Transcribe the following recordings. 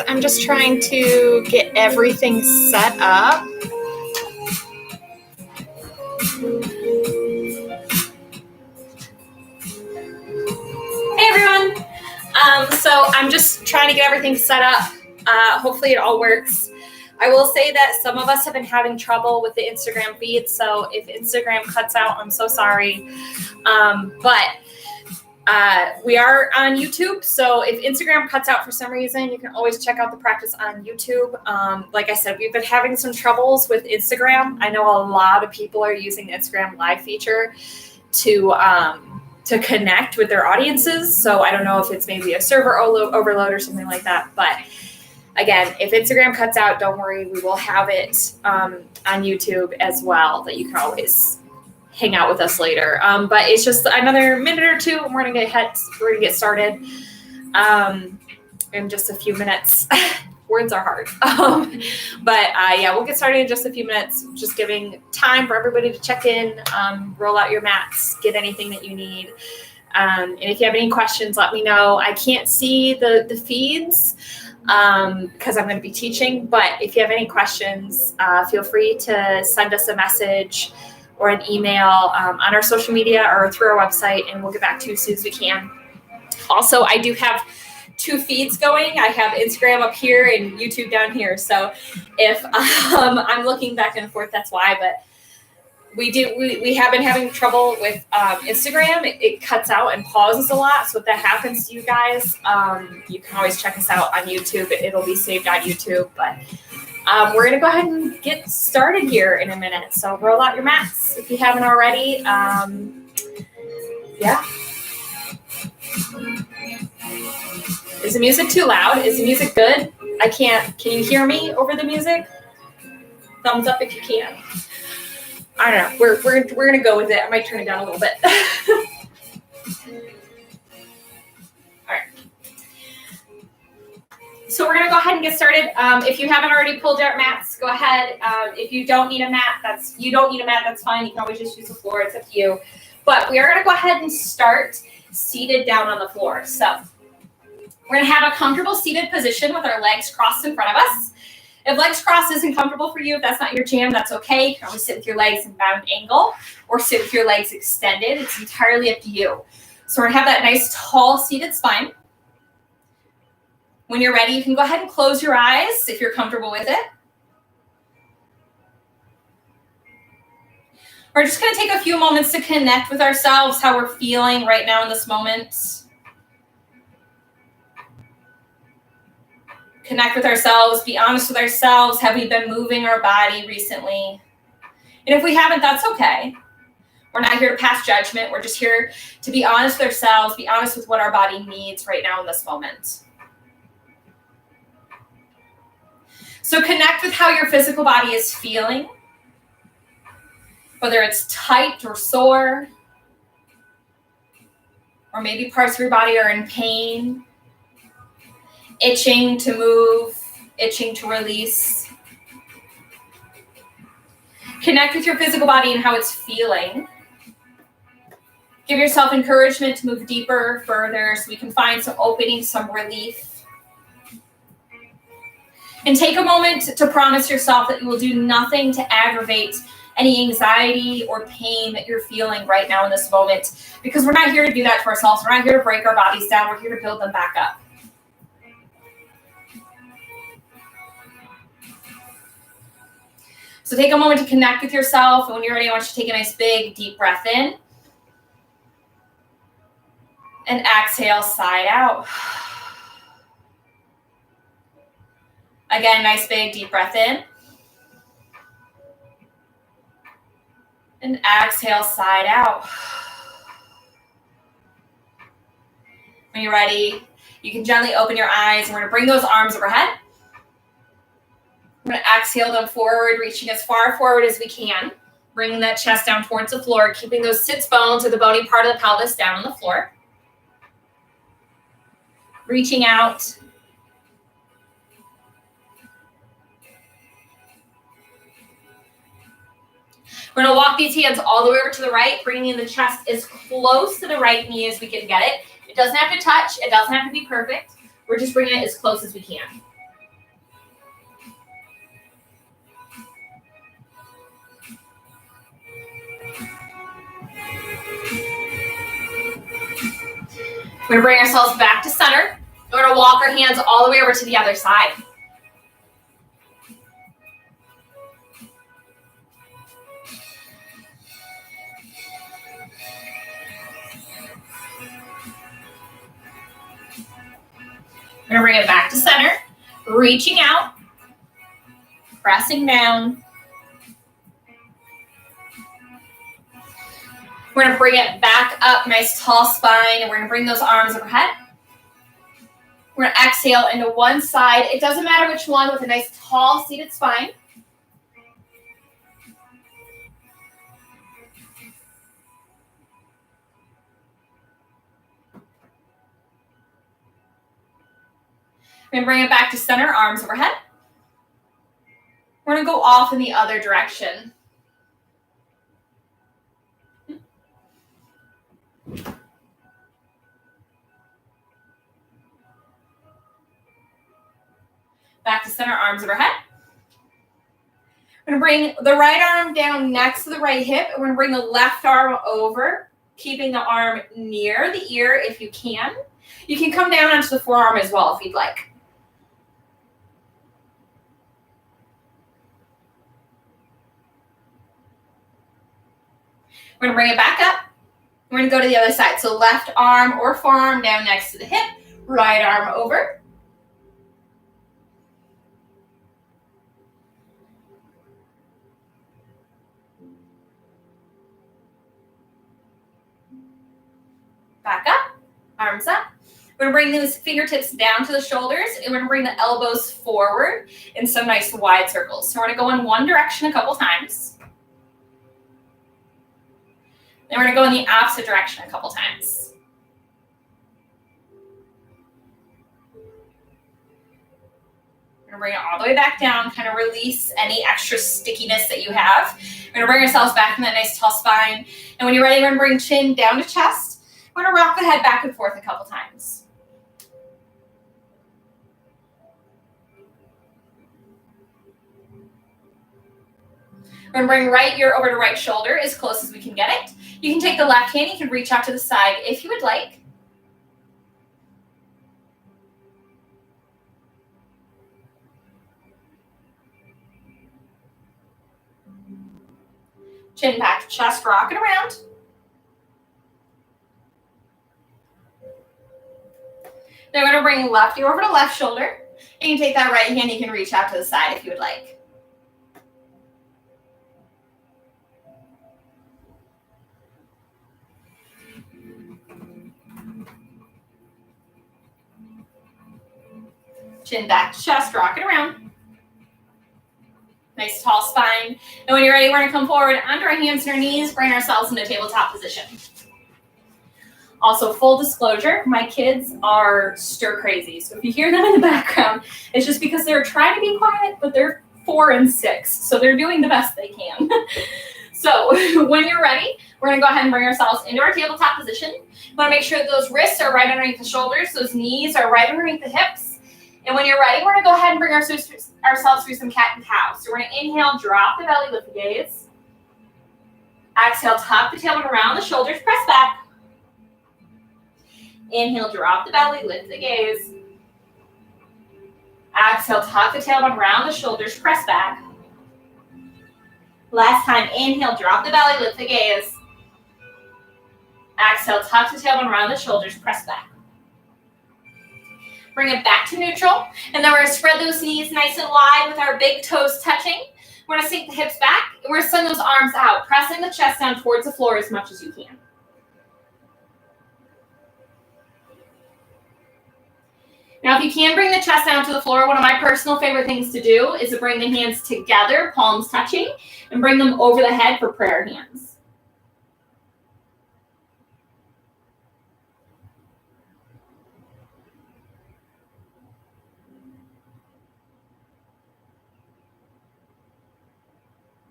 I'm just trying to get everything set up. Hey everyone. So I'm just trying to get everything set up. Hopefully it all works. I will say that some of us have been having trouble with the Instagram feed, so if Instagram cuts out, I'm so sorry. But we are on YouTube, so if Instagram cuts out for some reason, you can always check out the practice on YouTube. Like I said, we've been having some troubles with Instagram. I know a lot of people are using the Instagram Live feature to connect with their audiences. So I don't know if it's maybe a server overload or something like that. But again, if Instagram cuts out, don't worry. We will have it on YouTube as well, that you can always hang out with us later. But it's just another minute or two, and we're gonna get started in just a few minutes. Words are hard. But we'll get started in just a few minutes, just giving time for everybody to check in, roll out your mats, get anything that you need. And if you have any questions, let me know. I can't see the feeds because I'm going to be teaching, but if you have any questions, feel free to send us a message or an email on our social media or through our website, and we'll get back to you as soon as we can. Also, I do have 2 feeds going. I have Instagram up here and YouTube down here. So if I'm looking back and forth, that's why. But we have been having trouble with Instagram. It cuts out and pauses a lot. So if that happens to you guys, you can always check us out on YouTube. It'll be saved on YouTube. But we're going to go ahead and get started here in a minute. So roll out your mats if you haven't already. Is the music too loud? Is the music good? I can't. Can you hear me over the music? Thumbs up if you can. I don't know. We're gonna go with it. I might turn it down a little bit. All right. So we're gonna go ahead and get started. If you haven't already pulled out mats, go ahead. If you don't need a mat, that's fine. You can always just use the floor. It's up to you. But we are gonna go ahead and start seated down on the floor. So we're going to have a comfortable seated position with our legs crossed in front of us. If legs crossed isn't comfortable for you, if that's not your jam, that's okay. You can always sit with your legs in bound angle or sit with your legs extended. It's entirely up to you. So we're going to have that nice tall seated spine. When you're ready, you can go ahead and close your eyes if you're comfortable with it. We're just going to take a few moments to connect with ourselves, how we're feeling right now in this moment. Connect with ourselves, be honest with ourselves. Have we been moving our body recently? And if we haven't, that's okay. We're not here to pass judgment. We're just here to be honest with ourselves, be honest with what our body needs right now in this moment. So connect with how your physical body is feeling, whether it's tight or sore, or maybe parts of your body are in pain, itching to move, itching to release. Connect with your physical body and how it's feeling. Give yourself encouragement to move deeper, further, so we can find some opening, some relief. And take a moment to promise yourself that you will do nothing to aggravate any anxiety or pain that you're feeling right now in this moment, because we're not here to do that to ourselves. We're not here to break our bodies down. We're here to build them back up. So take a moment to connect with yourself. And when you're ready, I want you to take a nice big deep breath in. And exhale, side out. Again, nice big deep breath in. And exhale, side out. When you're ready, you can gently open your eyes. And we're going to bring those arms overhead. We're going to exhale them forward, reaching as far forward as we can. Bringing that chest down towards the floor, keeping those sits bones or the bony part of the pelvis down on the floor. Reaching out. We're going to walk these hands all the way over to the right, bringing the chest as close to the right knee as we can get it. It doesn't have to touch. It doesn't have to be perfect. We're just bringing it as close as we can. We're gonna bring ourselves back to center. We're gonna walk our hands all the way over to the other side. We're gonna bring it back to center, reaching out, pressing down. We're gonna bring it back up, nice tall spine, and we're gonna bring those arms overhead. We're gonna exhale into one side. It doesn't matter which one, with a nice tall seated spine. We're gonna bring it back to center, arms overhead. We're gonna go off in the other direction. Back to center, arms overhead. We're gonna bring the right arm down next to the right hip, and we're gonna bring the left arm over, keeping the arm near the ear if you can. You can come down onto the forearm as well if you'd like. We're gonna bring it back up. We're gonna go to the other side. So left arm or forearm down next to the hip, right arm over. Back up, arms up. We're gonna bring those fingertips down to the shoulders, and we're gonna bring the elbows forward in some nice wide circles. So we're gonna go in one direction a couple times. Then we're gonna go in the opposite direction a couple times. We're gonna bring it all the way back down, kind of release any extra stickiness that you have. We're gonna bring ourselves back in that nice tall spine. And when you're ready, we're gonna bring chin down to chest. We're gonna rock the head back and forth a couple times. We're gonna bring right ear over to right shoulder as close as we can get it. You can take the left hand, you can reach out to the side if you would like. Chin back to chest, rocking around. Then we're gonna bring left ear over to left shoulder. And you can take that right hand, you can reach out to the side if you would like. Chin back to chest, rocking around. Nice tall spine. And when you're ready, we're gonna come forward onto our hands and our knees, bring ourselves into tabletop position. Also, full disclosure, my kids are stir crazy. So if you hear them in the background, it's just because they're trying to be quiet, but they're 4 and 6. So they're doing the best they can. So when you're ready, we're gonna go ahead and bring ourselves into our tabletop position. We wanna make sure that those wrists are right underneath the shoulders, those knees are right underneath the hips. And when you're ready, we're gonna go ahead and bring ourselves through some cat and cow. So we're gonna inhale, drop the belly, lift the gaze. Exhale, tuck the tailbone around the shoulders, press back. Inhale, drop the belly, lift the gaze. Exhale, tuck the tailbone around the shoulders, press back. Last time, inhale, drop the belly, lift the gaze. Exhale, tuck the tailbone around the shoulders, press back. Bring it back to neutral, and then we're gonna spread those knees nice and wide with our big toes touching. We're gonna sink the hips back, and we're gonna send those arms out, pressing the chest down towards the floor as much as you can. Now, if you can bring the chest down to the floor, one of my personal favorite things to do is to bring the hands together, palms touching, and bring them over the head for prayer hands.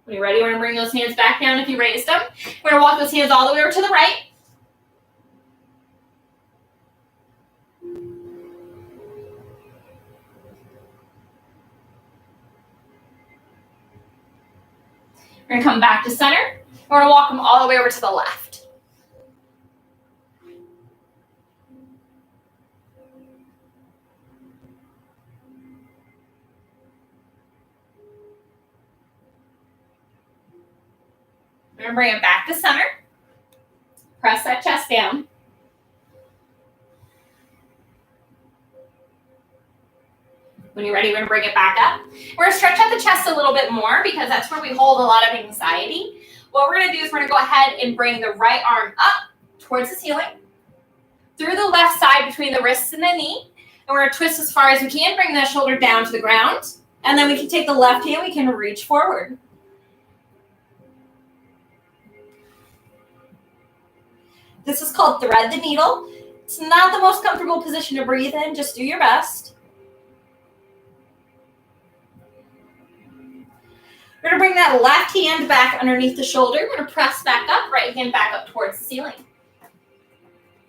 When you're ready, we're gonna bring those hands back down if you raised them. We're gonna walk those hands all the way over to the right. We're gonna come back to center. We're gonna walk them all the way over to the left. We're gonna bring it back to center. Press that chest down. When you're ready, we're gonna bring it back up. We're gonna stretch out the chest a little bit more because that's where we hold a lot of anxiety. What we're gonna do is we're gonna go ahead and bring the right arm up towards the ceiling, through the left side between the wrists and the knee, and we're gonna twist as far as we can, bring that shoulder down to the ground, and then we can take the left hand, we can reach forward. This is called thread the needle. It's not the most comfortable position to breathe in, just do your best. We're gonna bring that left hand back underneath the shoulder. We're gonna press back up, right hand back up towards the ceiling.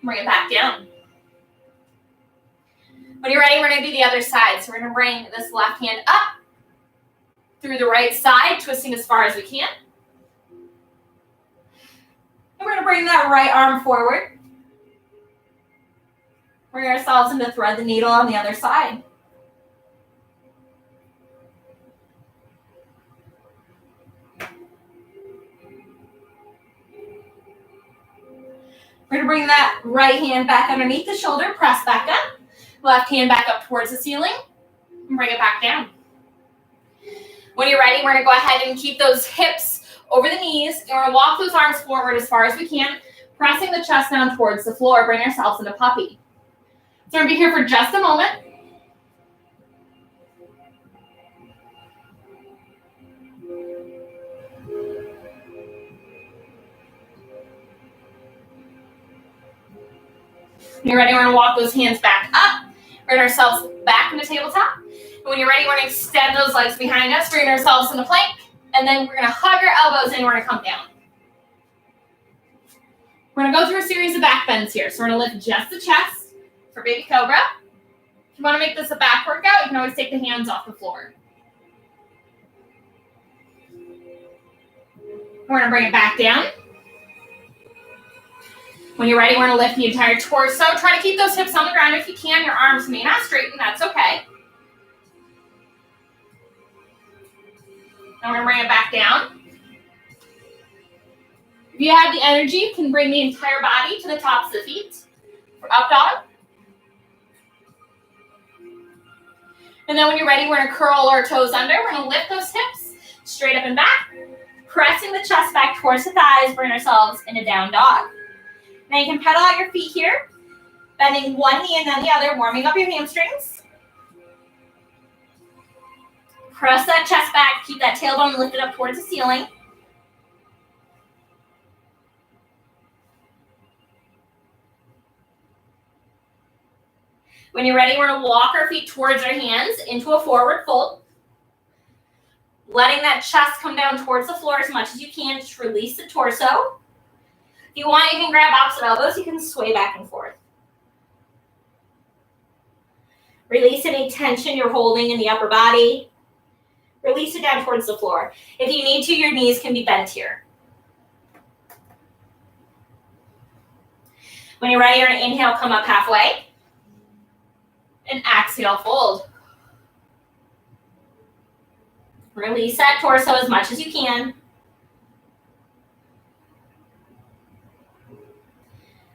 Bring it back down. When you're ready, we're gonna do the other side. So we're gonna bring this left hand up through the right side, twisting as far as we can. And we're gonna bring that right arm forward. Bring ourselves into thread the needle on the other side. We're gonna bring that right hand back underneath the shoulder, press back up. Left hand back up towards the ceiling, and bring it back down. When you're ready, we're gonna go ahead and keep those hips over the knees, and we're gonna walk those arms forward as far as we can, pressing the chest down towards the floor, bring ourselves into puppy. So we're gonna be here for just a moment. When you're ready, we're gonna walk those hands back up, bring ourselves back into tabletop. And when you're ready, we're gonna extend those legs behind us, bring ourselves into plank, and then we're gonna hug our elbows in, we're gonna come down. We're gonna go through a series of back bends here. So we're gonna lift just the chest for baby cobra. If you wanna make this a back workout, you can always take the hands off the floor. We're gonna bring it back down. When you're ready, we're gonna lift the entire torso. Try to keep those hips on the ground if you can. Your arms may not straighten, that's okay. And we're gonna bring it back down. If you have the energy, you can bring the entire body to the tops of the feet for up dog. And then when you're ready, we're gonna curl our toes under. We're gonna lift those hips straight up and back, pressing the chest back towards the thighs, bring ourselves into down dog. Now you can pedal out your feet here, bending one knee and then the other, warming up your hamstrings. Press that chest back, keep that tailbone lifted up towards the ceiling. When you're ready, we're gonna walk our feet towards our hands into a forward fold. Letting that chest come down towards the floor as much as you can, just release the torso. If you want, you can grab opposite elbows. You can sway back and forth. Release any tension you're holding in the upper body. Release it down towards the floor. If you need to, your knees can be bent here. When you're ready, you're going to inhale, come up halfway. And exhale, fold. Release that torso as much as you can.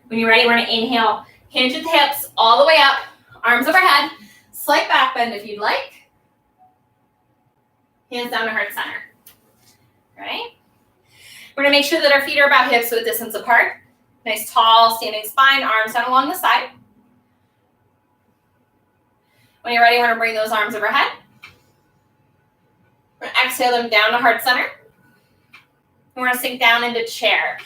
When you're ready, we're going to inhale, hinge at the hips all the way up, arms overhead, slight back bend if you'd like. Hands down to heart center. All right? We're going to make sure that our feet are about hips width distance apart. Nice tall standing spine, arms down along the side. When you're ready, we're going to bring those arms overhead. We're going to exhale them down to heart center. And we're going to sink down into chair.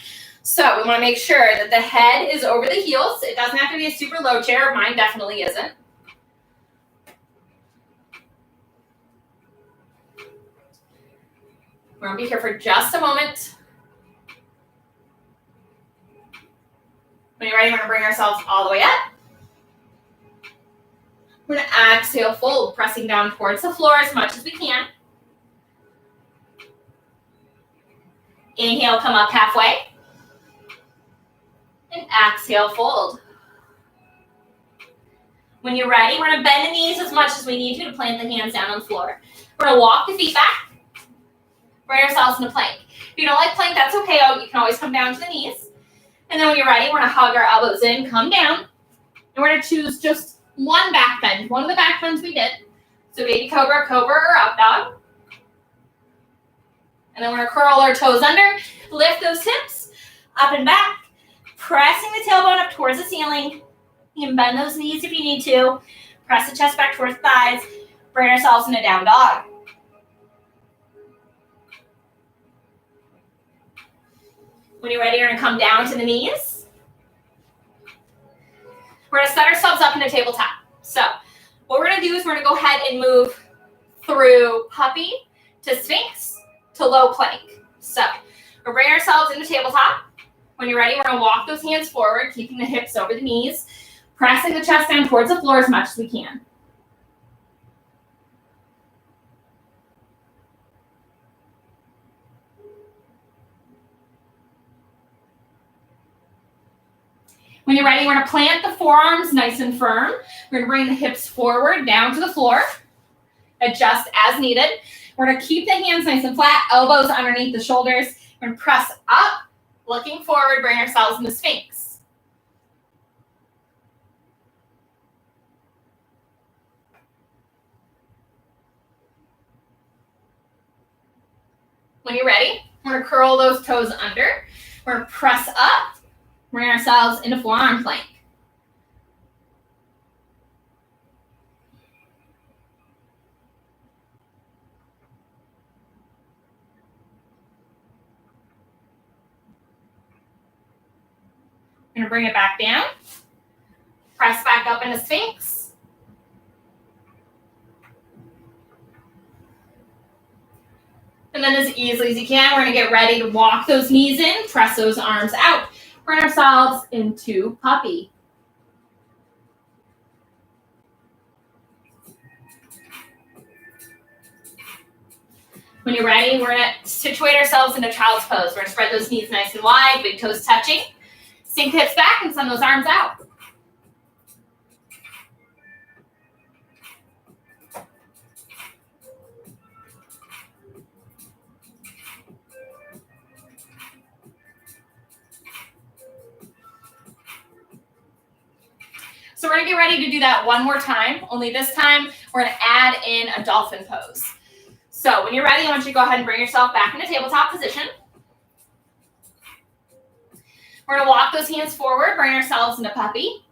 So we want to make sure that the head is over the heels. It doesn't have to be a super low chair. Mine definitely isn't. We're going to be here for just a moment. When you're ready, we're going to bring ourselves all the way up. We're going to exhale, fold, pressing down towards the floor as much as we can. Inhale, come up halfway. And exhale, fold. When you're ready, we're going to bend the knees as much as we need to plant the hands down on the floor. We're going to walk the feet back. Bring ourselves into plank. If you don't like plank, that's okay. You can always come down to the knees. And then when you're ready, we're going to hug our elbows in, come down. And we're going to choose just one back bend, one of the back bends we did. So baby cobra, cobra, or up dog. And then we're going to curl our toes under, lift those hips up and back, pressing the tailbone up towards the ceiling. You can bend those knees if you need to. Press the chest back towards the thighs. Bring ourselves into down dog. When you're ready, you're going to come down to the knees. We're going to set ourselves up in a tabletop. So what we're going to do is we're going to go ahead and move through puppy to sphinx to low plank. So we're bringing ourselves into tabletop. When you're ready, we're going to walk those hands forward, keeping the hips over the knees, pressing the chest down towards the floor as much as we can. When you're ready, we're going to plant the forearms nice and firm. We're going to bring the hips forward, down to the floor. Adjust as needed. We're going to keep the hands nice and flat, elbows underneath the shoulders. We're going to press up, looking forward, bring ourselves into sphinx. When you're ready, we're going to curl those toes under. We're going to press up, bring ourselves into forearm plank. We're going to bring it back down. Press back up into sphinx. And then as easily as you can, we're going to get ready to walk those knees in, press those arms out. Bring ourselves into puppy. When you're ready, we're going to situate ourselves into child's pose. We're going to spread those knees nice and wide, big toes touching. Sink the hips back and send those arms out. So we're going to get ready to do that one more time, only this time we're going to add in a dolphin pose. So when you're ready, I want you to go ahead and bring yourself back into tabletop position. We're going to walk those hands forward, bring ourselves into puppy.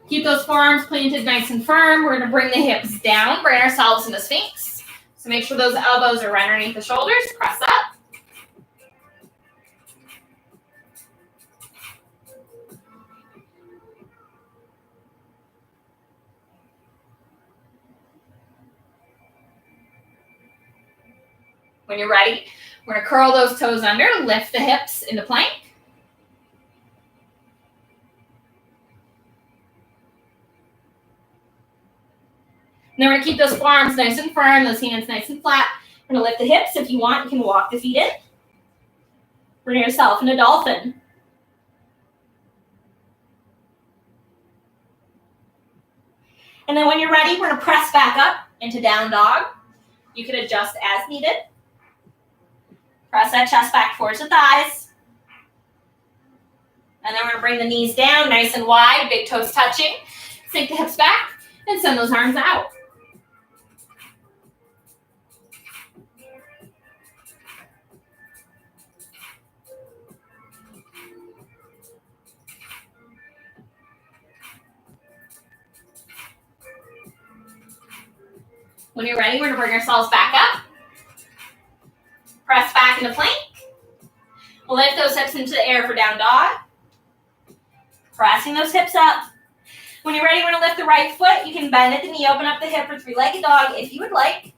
Keep those forearms planted nice and firm. We're going to bring the hips down, bring ourselves into sphinx. So make sure those elbows are right underneath the shoulders. Press up. When you're ready, we're going to curl those toes under, lift the hips into plank. And then we're going to keep those forearms nice and firm, those hands nice and flat. We're going to lift the hips. If you want, you can walk the feet in. Bring yourself into dolphin. And then when you're ready, we're going to press back up into down dog. You can adjust as needed. Press that chest back towards the thighs. And then we're going to bring the knees down nice and wide, big toes touching. Sink the hips back and send those arms out. When you're ready, we're going to bring ourselves back up. Press back into plank. Lift those hips into the air for down dog. Pressing those hips up. When you're ready, we're going to lift the right foot. You can bend at the knee, open up the hip for three-legged dog if you would like.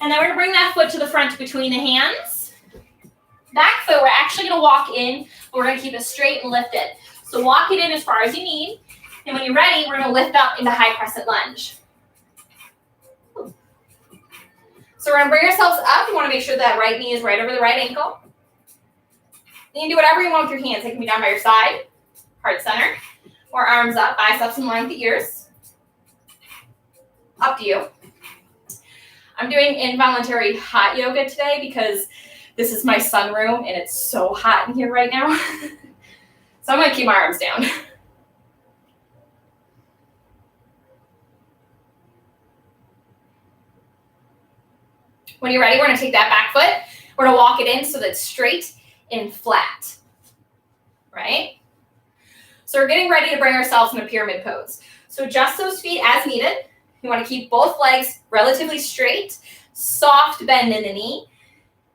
And then we're going to bring that foot to the front between the hands. Back foot, we're actually going to walk in, but we're going to keep it straight and lift it. So walk it in as far as you need. And when you're ready, we're going to lift up into high crescent lunge. So So we're gonna bring ourselves up. You wanna make sure that right knee is right over the right ankle. You can do whatever you want with your hands. They can be down by your side, heart center, or arms up, biceps in line with the ears. Up to you. I'm doing involuntary hot yoga today because this is my sunroom and it's so hot in here right now. So I'm gonna keep my arms down. When you're ready, we're gonna take that back foot. We're gonna walk it in so that it's straight and flat, right? So we're getting ready to bring ourselves in a pyramid pose. So adjust those feet as needed. You wanna keep both legs relatively straight, soft bend in the knee.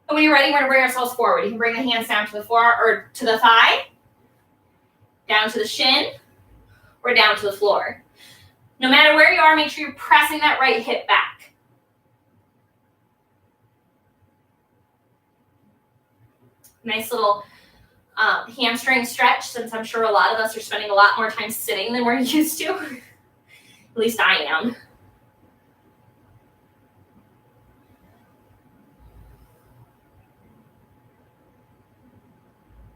And when you're ready, we're gonna bring ourselves forward. You can bring the hands down to the floor or to the thigh, down to the shin, or down to the floor. No matter where you are, make sure you're pressing that right hip back. Nice little hamstring stretch, since I'm sure a lot of us are spending a lot more time sitting than we're used to. At least I am.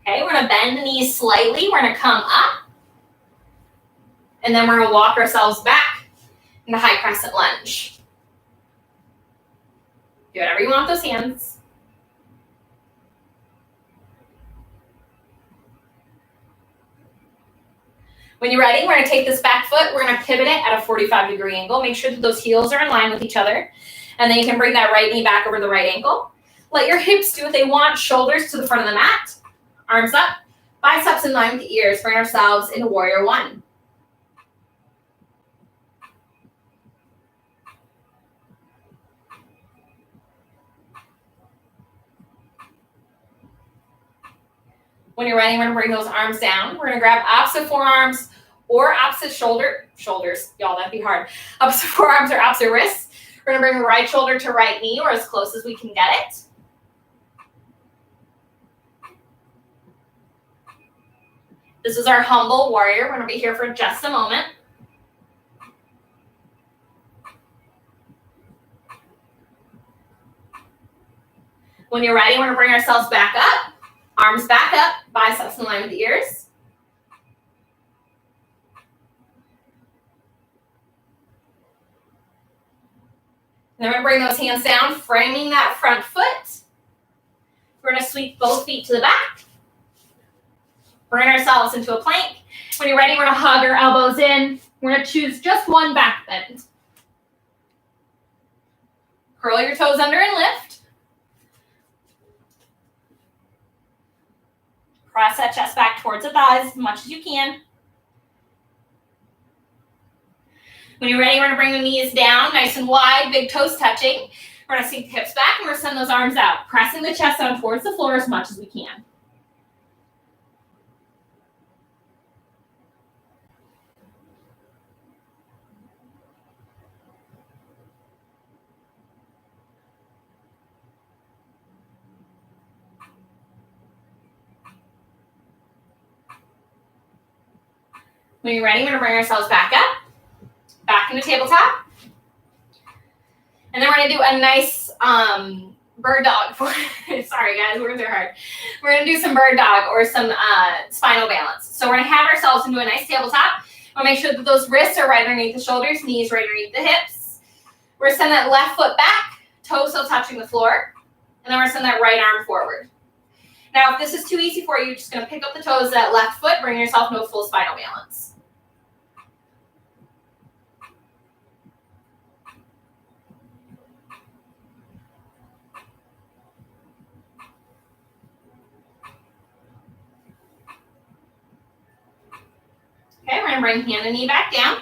Okay, we're gonna bend the knees slightly. We're gonna come up. And then we're gonna walk ourselves back into high crescent lunge. Do whatever you want with those hands. When you're ready, we're gonna take this back foot, we're gonna pivot it at a 45-degree angle. Make sure that those heels are in line with each other. And then you can bring that right knee back over the right ankle. Let your hips do what they want, shoulders to the front of the mat, arms up, biceps in line with the ears. Bring ourselves into warrior one. When you're ready, we're gonna bring those arms down. We're gonna grab opposite forearms or opposite shoulders. Y'all, that'd be hard. Opposite forearms or opposite wrists. We're gonna bring the right shoulder to right knee or as close as we can get it. This is our humble warrior. We're gonna be here for just a moment. When you're ready, we're gonna bring ourselves back up. Arms back up, biceps in line with the ears. Then we're gonna bring those hands down, framing that front foot. We're gonna sweep both feet to the back. Bring ourselves into a plank. When you're ready, we're gonna hug our elbows in. We're gonna choose just one back bend. Curl your toes under and lift. Press that chest back towards the thighs as much as you can. When you're ready, we're gonna bring the knees down, nice and wide, big toes touching. We're gonna sink the hips back and we're gonna send those arms out, pressing the chest down towards the floor as much as we can. When you're ready, we're gonna bring ourselves back up, back into tabletop. And then we're gonna do a nice bird dog. Sorry guys, words are hard. We're gonna do some bird dog or some spinal balance. So we're gonna have ourselves into a nice tabletop. We'll make sure that those wrists are right underneath the shoulders, knees right underneath the hips. We're gonna send that left foot back, toes still touching the floor. And then we're gonna send that right arm forward. Now, if this is too easy for you, you're just gonna pick up the toes of that left foot, bring yourself into a full spinal balance. Okay, we're gonna bring hand and knee back down.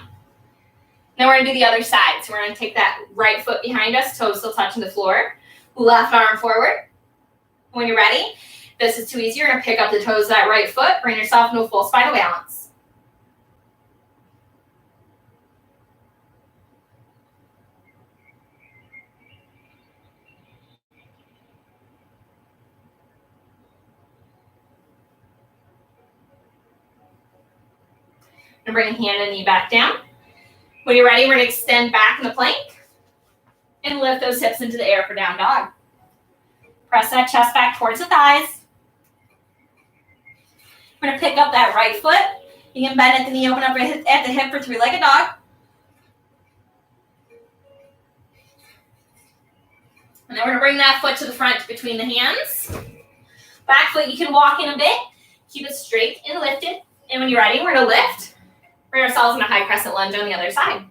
Now we're gonna do the other side. So we're gonna take that right foot behind us, toes still touching the floor. Left arm forward. When you're ready, if this is too easy, you're gonna pick up the toes of that right foot, bring yourself into a full spinal balance. And bring hand and knee back down. When you're ready, we're gonna extend back in the plank. and lift those hips into the air for down dog. Press that chest back towards the thighs. We're going to pick up that right foot. You can bend at the knee, open up at the hip for three-legged dog. And then we're going to bring that foot to the front between the hands. Back foot, you can walk in a bit. Keep it straight and lifted. And when you're ready, we're going to lift. Bring ourselves in a high crescent lunge on the other side.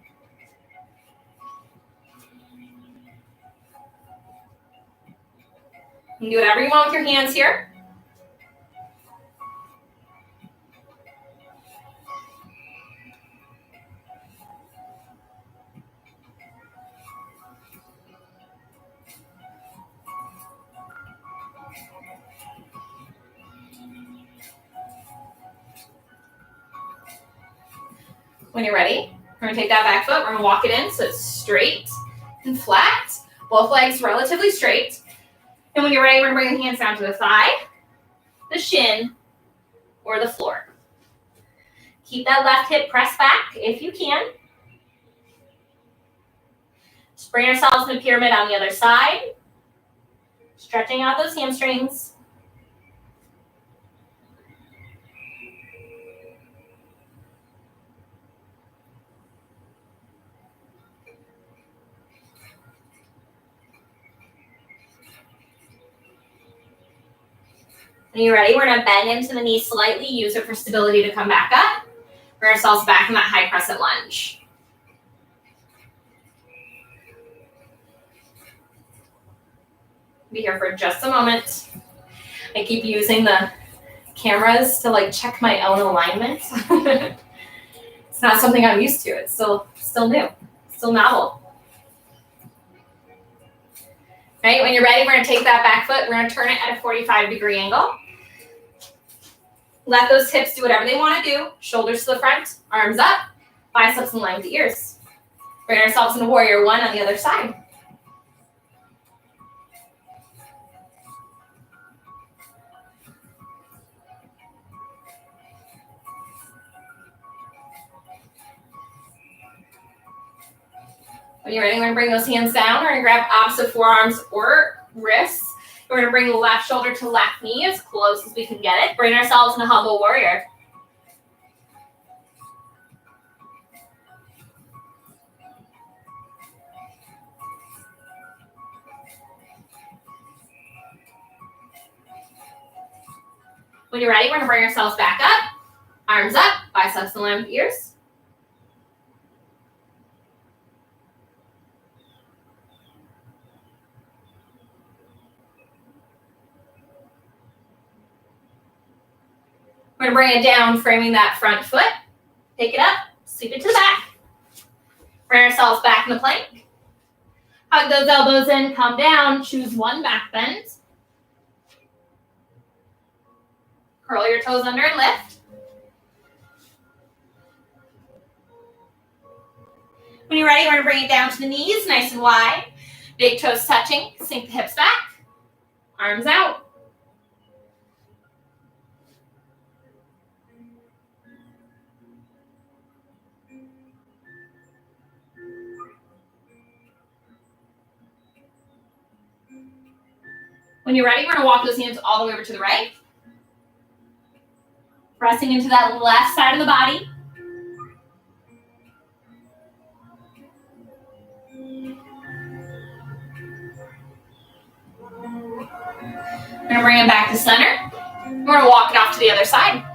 You can do whatever you want with your hands here. When you're ready, we're going to take that back foot. We're going to walk it in so it's straight and flat. Both legs relatively straight. And when you're ready, we're going to bring the hands down to the thigh, the shin, or the floor. Keep that left hip pressed back if you can. Just bring ourselves in a pyramid on the other side. Stretching out those hamstrings. When you're ready, we're going to bend into the knee slightly, use it for stability to come back up. Bring ourselves back in that high crescent lunge. Be here for just a moment. I keep using the cameras to check my own alignment. It's not something I'm used to. It's still new, still novel. Right, when you're ready, we're going to take that back foot. We're going to turn it at a 45-degree angle. Let those hips do whatever they want to do. Shoulders to the front, arms up, biceps in line with the ears. Bring ourselves into warrior one on the other side. When you're ready, we're going to bring those hands down. We're going to grab opposite forearms or wrists. We're going to bring the left shoulder to left knee as close as we can get it. Bring ourselves in a humble warrior. When you're ready, we're going to bring ourselves back up. Arms up, biceps in line with ears. We're going to bring it down, framing that front foot. Take it up, sweep it to the back. Bring ourselves back in the plank. Hug those elbows in, come down, choose one back bend. Curl your toes under and lift. When you're ready, we're going to bring it down to the knees, nice and wide. Big toes touching, sink the hips back. Arms out. When you're ready, we're going to walk those hands all the way over to the right. Pressing into that left side of the body. We're going to bring it back to center. We're going to walk it off to the other side.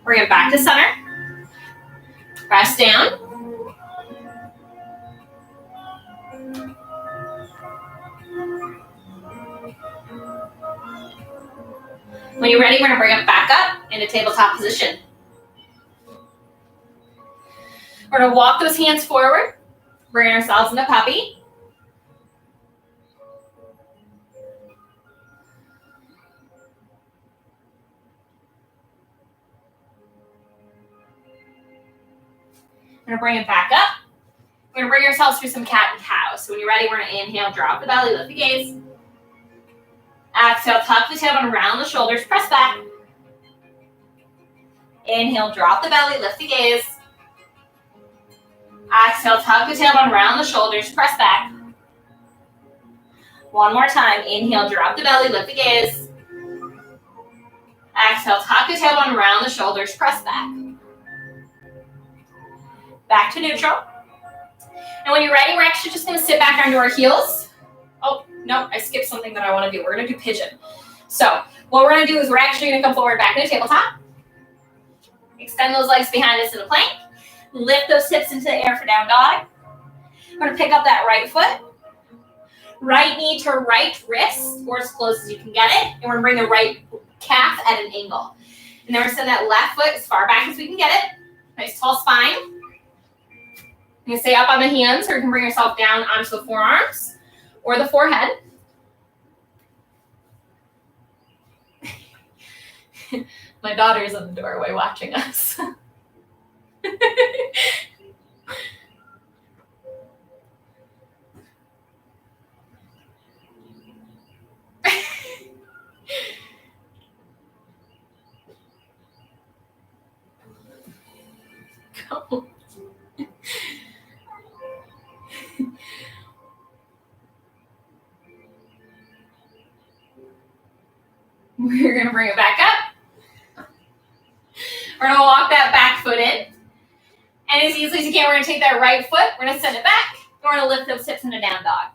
Bring it back to center. Press down. When you're ready, we're going to bring it back up into tabletop position. We're going to walk those hands forward. Bring ourselves into puppy. We're going to bring it back up. We're going to bring ourselves through some cat and cow. cow. So when you're ready, we're going to inhale, drop the belly, lift the gaze. Exhale, tuck the tailbone around the shoulders, press back. Inhale, drop the belly, lift the gaze. Exhale, tuck the tailbone around the shoulders, press back. One more time. Inhale, drop the belly, lift the gaze. Exhale, tuck the tailbone around the shoulders, press back. Back to neutral. And when you're ready, we're actually just going to sit back onto our heels. Oh, no, I skipped something that I want to do. We're going to do pigeon. So what we're going to do is we're actually going to come forward back into tabletop. Extend those legs behind us in a plank. Lift those hips into the air for down dog. We're going to pick up that right foot. Right knee to right wrist, or as close as you can get it. And we're going to bring the right calf at an angle. And then we're going to send that left foot as far back as we can get it. Nice tall spine. You can stay up on the hands, or you can bring yourself down onto the forearms or the forehead. My daughter's in the doorway watching us. Go. We're going to bring it back up. We're going to walk that back foot in. And as easily as you can, we're going to take that right foot. We're going to send it back. And we're going to lift those hips into down dog.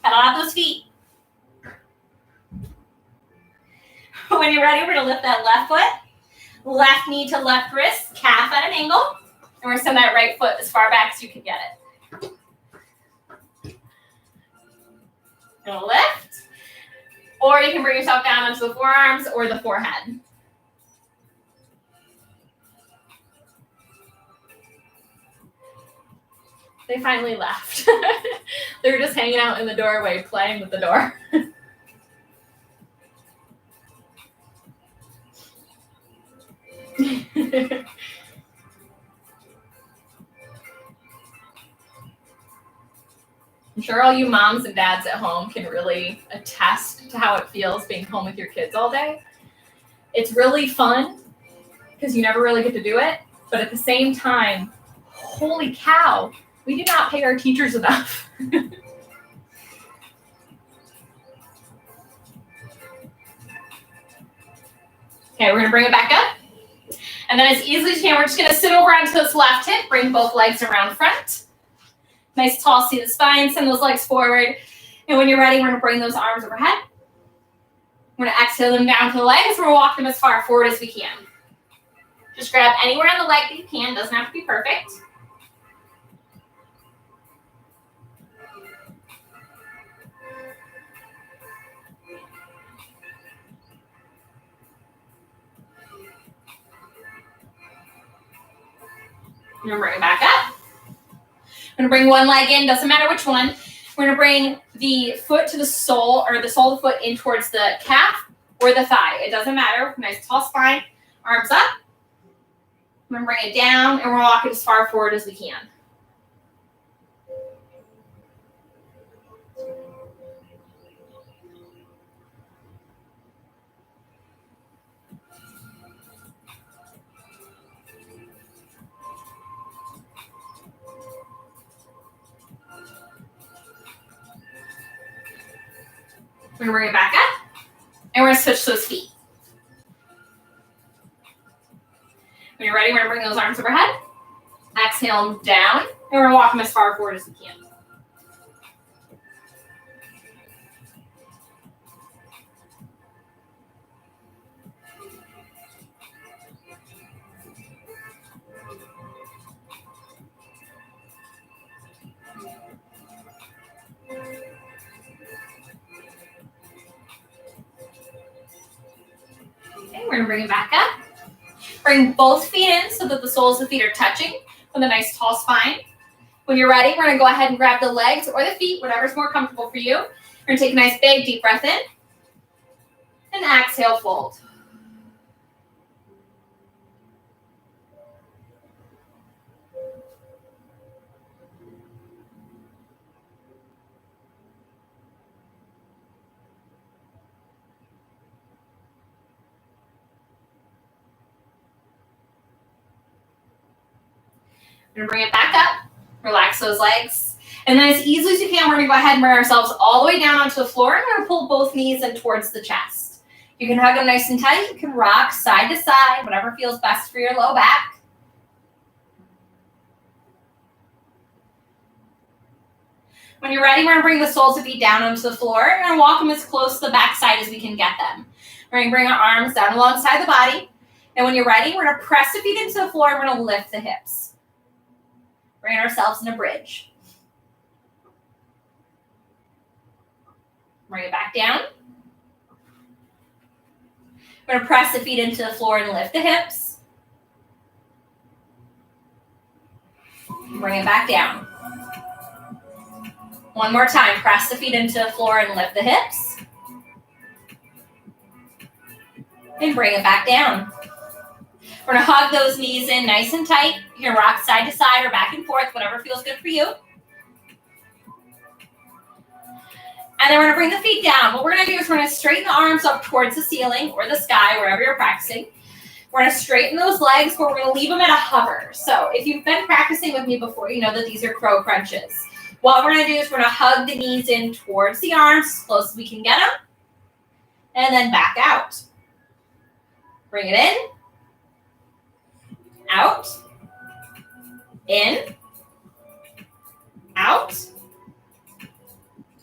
Pedal out those feet. When you're ready, we're going to lift that left foot. Left knee to left wrist, calf at an angle. And we're going to send that right foot as far back as you can get it. Going to lift. Or you can bring yourself down onto the forearms or the forehead. They finally left. They were just hanging out in the doorway, playing with the door. I'm sure all you moms and dads at home can really attest to how it feels being home with your kids all day. It's really fun because you never really get to do it. But at the same time, holy cow, we do not pay our teachers enough. Okay, we're going to bring it back up. And then as easily as you can, we're just going to sit over onto this left hip, bring both legs around front. Nice tall seated spine, send those legs forward. And when you're ready, we're going to bring those arms overhead. We're going to exhale them down to the legs. We're going to walk them as far forward as we can. Just grab anywhere on the leg that you can. Doesn't have to be perfect. I'm going to bring it back up. I'm going to bring one leg in, doesn't matter which one. We're going to bring the foot to the sole, or the sole of the foot in towards the calf or the thigh. It doesn't matter. Nice tall spine, arms up. I'm going to bring it down, and we're walking as far forward as we can. We're going to bring it back up, and we're going to switch those feet. When you're ready, we're going to bring those arms overhead. Exhale them down, and we're going to walk them as far forward as we can. Okay, we're going to bring it back up. Bring both feet in so that the soles of the feet are touching with a nice tall spine. When you're ready, we're going to go ahead and grab the legs or the feet, whatever's more comfortable for you. We're going to take a nice big deep breath in. And exhale, fold. We're gonna bring it back up, relax those legs. And then as easily as you can, we're gonna go ahead and bring ourselves all the way down onto the floor. And we're gonna pull both knees in towards the chest. You can hug them nice and tight. You can rock side to side, whatever feels best for your low back. When you're ready, we're gonna bring the soles of feet down onto the floor. We're gonna walk them as close to the back side as we can get them. We're gonna bring our arms down alongside the body. And when you're ready, we're gonna press the feet into the floor and we're gonna lift the hips. Bring ourselves in a bridge. Bring it back down. We're gonna press the feet into the floor and lift the hips. Bring it back down. One more time, press the feet into the floor and lift the hips. And bring it back down. We're gonna hug those knees in nice and tight. You can rock side to side or back and forth, whatever feels good for you. And then we're gonna bring the feet down. What we're gonna do is we're gonna straighten the arms up towards the ceiling or the sky, wherever you're practicing. We're gonna straighten those legs, but we're gonna leave them at a hover. So if you've been practicing with me before, you know that these are crow crunches. What we're gonna do is we're gonna hug the knees in towards the arms as close as we can get them. And then back out. Bring it in. Out. In. Out.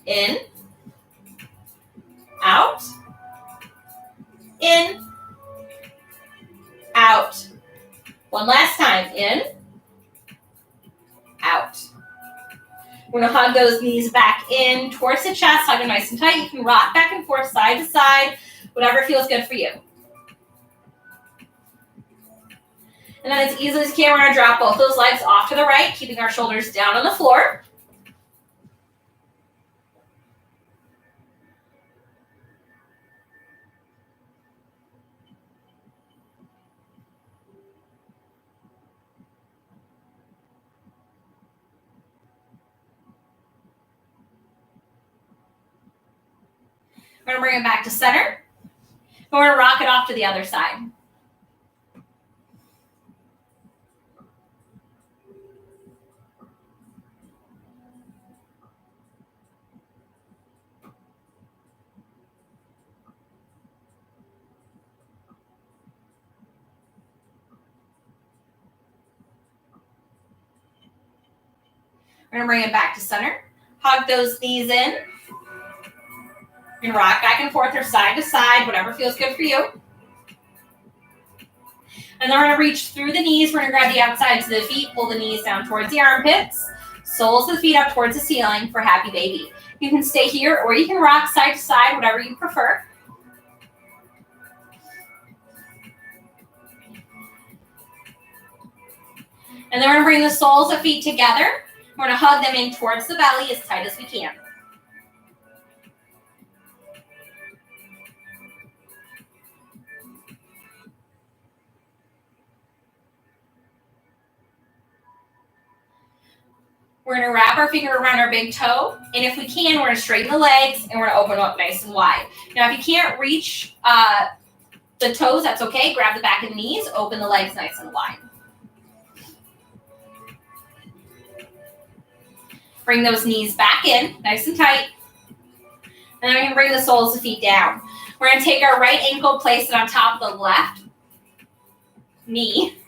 In. Out. In. Out. One last time. In. Out. We're going to hug those knees back in towards the chest, hug them nice and tight. You can rock back and forth, side to side, whatever feels good for you. And then as easily as you can, we're going to drop both those legs off to the right, keeping our shoulders down on the floor. We're going to bring it back to center. And we're going to rock it off to the other side. We're going to bring it back to center. Hug those knees in. You can rock back and forth or side to side, whatever feels good for you. And then we're going to reach through the knees. We're going to grab the outsides of the feet, pull the knees down towards the armpits, soles of the feet up towards the ceiling for happy baby. You can stay here or you can rock side to side, whatever you prefer. And then we're going to bring the soles of feet together. We're going to hug them in towards the belly as tight as we can. We're going to wrap our finger around our big toe. And if we can, we're going to straighten the legs and we're going to open up nice and wide. Now, if you can't reach the toes, that's okay. Grab the back of the knees, open the legs nice and wide. Bring those knees back in, nice and tight. And then we can bring the soles of the feet down. We're going to take our right ankle, place it on top of the left knee.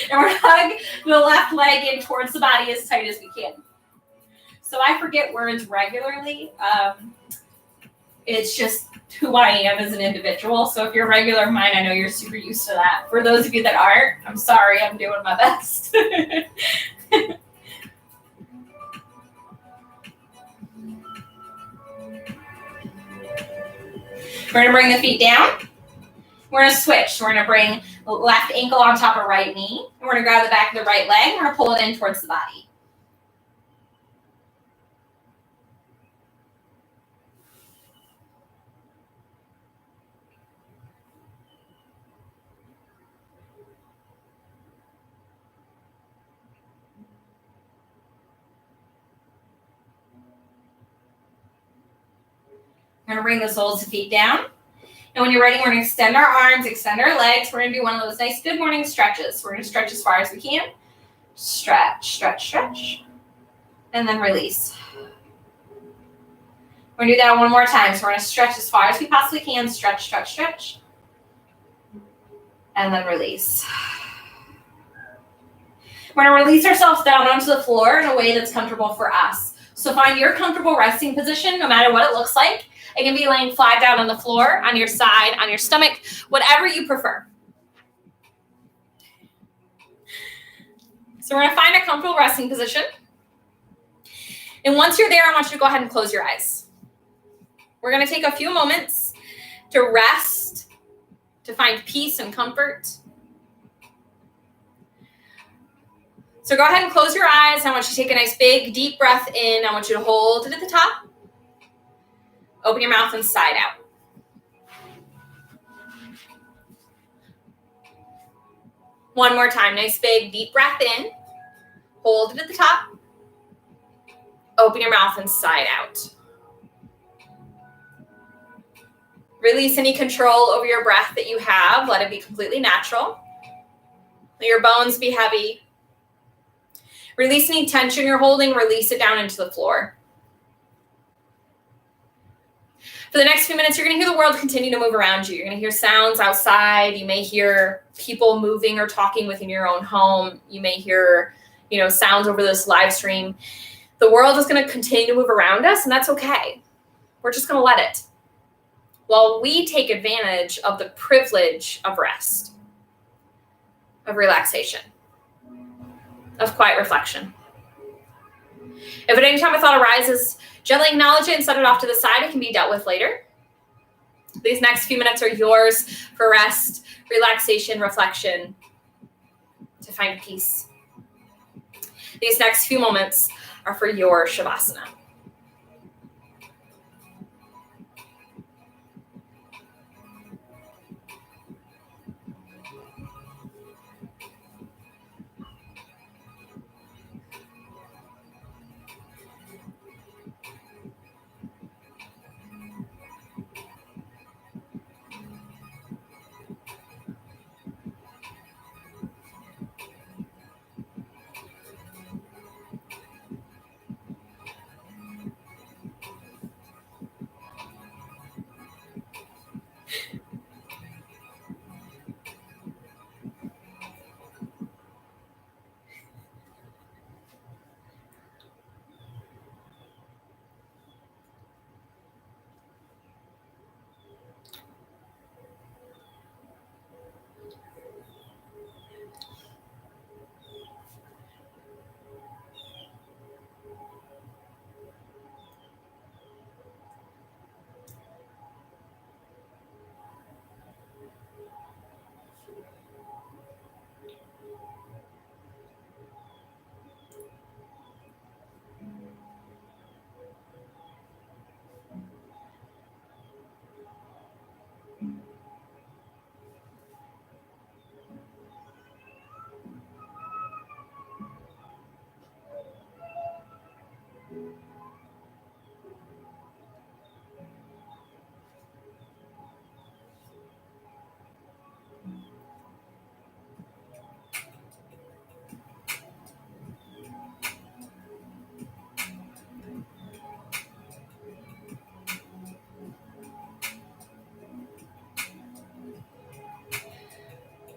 And we're going to hug the left leg in towards the body as tight as we can. So I forget words regularly. It's just who I am as an individual. So if you're a regular of mine, I know you're super used to that. For those of you that aren't, I'm sorry, I'm doing my best. We're going to bring the feet down. We're going to switch. We're going to bring the left ankle on top of right knee. And we're going to grab the back of the right leg. We're going to pull it in towards the body. We're going to bring the soles of the feet down. And when you're ready, we're going to extend our arms, extend our legs. We're going to do one of those nice good morning stretches. We're going to stretch as far as we can. Stretch, stretch, stretch. And then release. We're going to do that one more time. So we're going to stretch as far as we possibly can. Stretch, stretch, stretch. And then release. We're going to release ourselves down onto the floor in a way that's comfortable for us. So find your comfortable resting position, no matter what it looks like. It can be laying flat down on the floor, on your side, on your stomach, whatever you prefer. So we're going to find a comfortable resting position. And once you're there, I want you to go ahead and close your eyes. We're going to take a few moments to rest, to find peace and comfort. So go ahead and close your eyes. I want you to take a nice big deep breath in. I want you to hold it at the top. Open your mouth and side out. One more time. Nice big deep breath in. Hold it at the top. Open your mouth and side out. Release any control over your breath that you have. Let it be completely natural. Let your bones be heavy. Release any tension you're holding. Release it down into the floor. For the next few minutes, you're going to hear the world continue to move around you. You're going to hear sounds outside. You may hear people moving or talking within your own home. You may hear, sounds over this live stream. The world is going to continue to move around us, and that's okay. We're just going to let it. While we take advantage of the privilege of rest, of relaxation, of quiet reflection. If at any time a thought arises, gently acknowledge it and set it off to the side. It can be dealt with later. These next few minutes are yours for rest, relaxation, reflection, to find peace. These next few moments are for your Shavasana.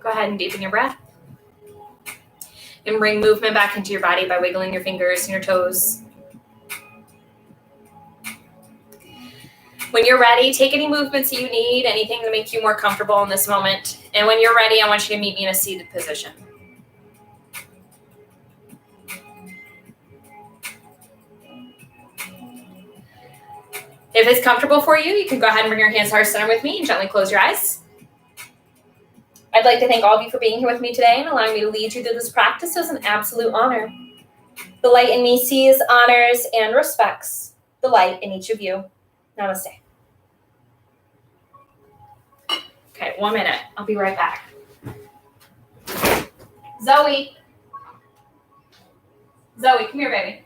Go ahead and deepen your breath. And bring movement back into your body by wiggling your fingers and your toes. When you're ready, take any movements that you need, anything to make you more comfortable in this moment. And when you're ready, I want you to meet me in a seated position. If it's comfortable for you, you can go ahead and bring your hands to heart center with me and gently close your eyes. I'd like to thank all of you for being here with me today and allowing me to lead you through this practice. It was an absolute honor. The light in me sees, honors, and respects the light in each of you. Namaste. Okay, 1 minute. I'll be right back. Zoe, come here, baby.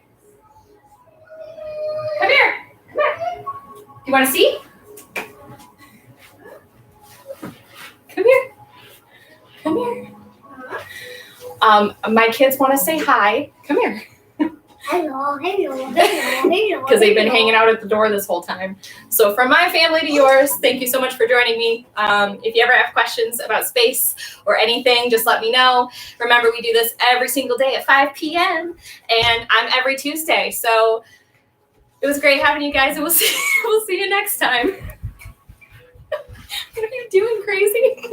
Come here. Come here. You want to see? Come here. Come here. My kids want to say hi. Come here. Hello. Because they've been hanging out at the door this whole time. So from my family to yours, thank you so much for joining me. If you ever have questions about space or anything, just let me know. Remember, we do this every single day at 5 p.m. and I'm every Tuesday. So it was great having you guys, and we'll see you next time. What are you doing, crazy?